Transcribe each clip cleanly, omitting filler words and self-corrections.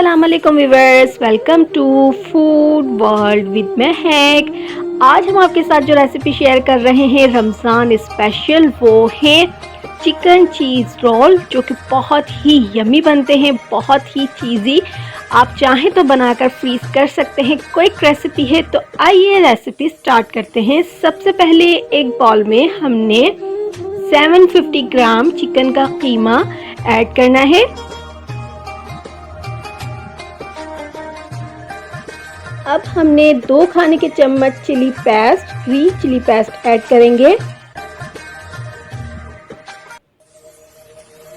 अस्सलाम वालेकुम viewers, welcome to food world with Mahak. आज हम आपके साथ जो रेसिपी शेयर कर रहे हैं रमज़ान स्पेशल, वो है चिकन चीज़ रोल, जो कि बहुत ही यमी बनते हैं, बहुत ही चीज़ी। आप चाहें तो बनाकर फ्रीज कर सकते हैं। क्विक रेसिपी है, तो आइए रेसिपी स्टार्ट करते हैं। सबसे पहले एक बाउल में हमने 750 ग्राम चिकन का कीमा ऐड करना है। अब हमने 2 खाने के चम्मच chilli paste, green chilli paste add करेंगे।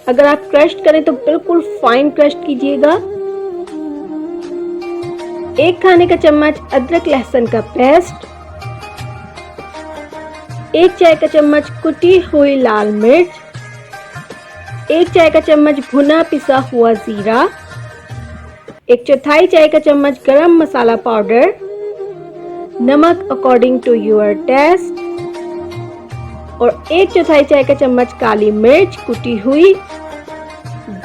अगर आप क्रश्ड करें तो बिल्कुल फाइन क्रश्ड कीजिएगा। 1 खाने का चम्मच अदरक लहसुन का पेस्ट, 1 चाय का चम्मच कुटी हुई लाल मिर्च, 1 चाय का चम्मच भुना पिसा हुआ जीरा, 1/4 चाय का चम्मच गरम मसाला पाउडर, नमक अकॉर्डिंग टू योर टेस्ट और 1/4 चाय का चम्मच काली मिर्च कुटी हुई,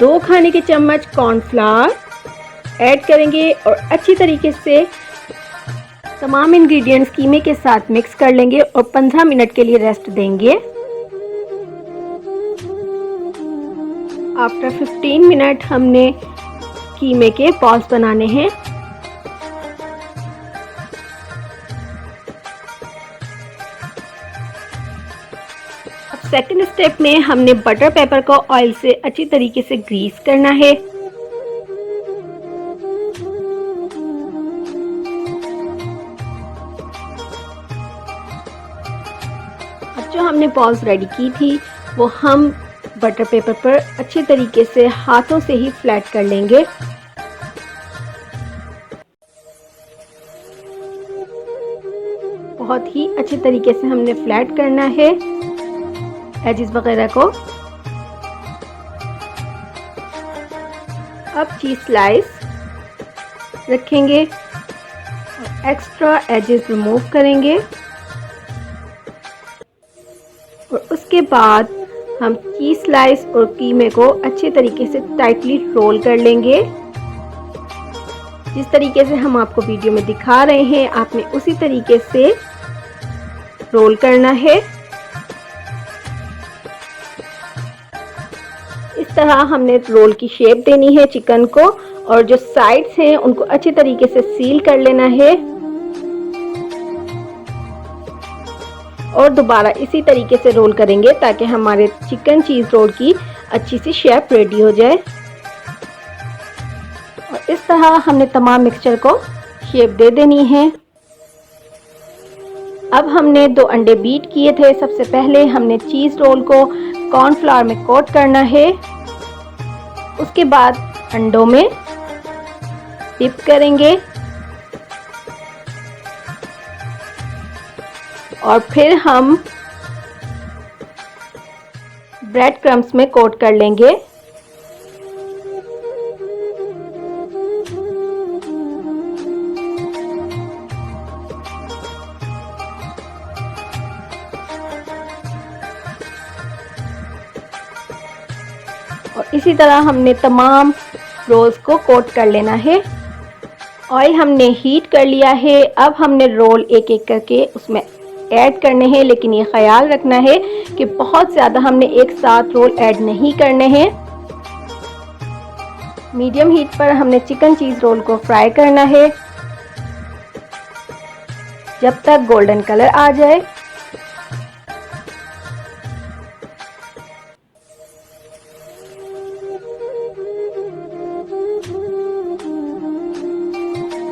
2 खाने के चम्मच कॉर्नफ्लावर ऐड करेंगे और अच्छी तरीके से तमाम इंग्रेडिएंट्स कीमे के साथ मिक्स कर लेंगे और 15 मिनट के लिए रेस्ट देंगे। आफ्टर 15 मिनट हमने कीमे के बॉल्स बनाने हैं। अब सेकंड स्टेप में हमने बटर पेपर को ऑयल से अच्छी तरीके से ग्रीस करना है। अब जो हमने बॉल्स रेडी की थी वो हम बटर पेपर पर अच्छे तरीके से हाथों से ही फ्लैट कर लेंगे। बहुत ही अच्छे तरीके से हमने फ्लैट करना है एजेस वगैरह को। अब चीज स्लाइस रखेंगे और एक्स्ट्रा एजेस रिमूव करेंगे और उसके बाद हम चीज स्लाइस और कीमे को अच्छे तरीके से टाइटली रोल कर लेंगे। जिस तरीके से हम आपको वीडियो में दिखा रहे हैं, आपने उसी तरीके से रोल करना है। इस तरह हमने रोल की शेप देनी है चिकन को और जो साइड्स हैं उनको अच्छे तरीके से सील कर लेना है और दोबारा इसी तरीके से रोल करेंगे ताकि हमारे चिकन चीज़ रोल की अच्छी सी शेप रेडी हो जाए। और इस तरह हमने तमाम मिक्सचर को शेप दे देनी है। अब हमने 2 अंडे बीट किए थे। सबसे पहले हमने चीज़ रोल को कॉर्नफ्लावर में कोट करना है, उसके बाद अंडों में डिप करेंगे और फिर हम ब्रेड क्रम्स में कोट कर लेंगे। और इसी तरह हमने तमाम रोल्स को कोट कर लेना है। ऑयल हमने हीट कर लिया है। अब हमने रोल एक एक करके उसमें ऐड करने हैं, लेकिन ये ख्याल रखना है कि बहुत ज़्यादा हमने एक साथ रोल ऐड नहीं करने हैं। मीडियम हीट पर हमने चिकन चीज़ रोल को फ्राई करना है जब तक गोल्डन कलर आ जाए।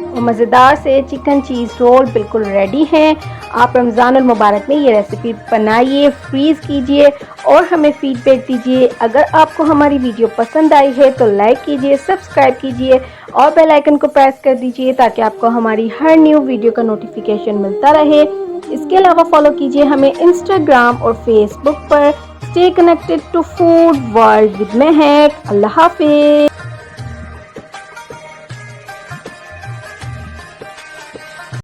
और मज़ेदार से चिकन चीज़ रोल बिल्कुल रेडी हैं। आप रमज़ानुल मुबारक में ये रेसिपी बनाइए, फ्रीज़ कीजिए और हमें फीडबैक दीजिए। अगर आपको हमारी वीडियो पसंद आई है तो लाइक कीजिए, सब्सक्राइब कीजिए और बेल आइकन को प्रेस कर दीजिए ताकि आपको हमारी हर न्यू वीडियो का नोटिफिकेशन मिलता रहे। इसके अलावा फॉलो कीजिए हमें इंस्टाग्राम और फेसबुक पर। Stay connected to food world with Mahak. अल्लाह हाफिज़।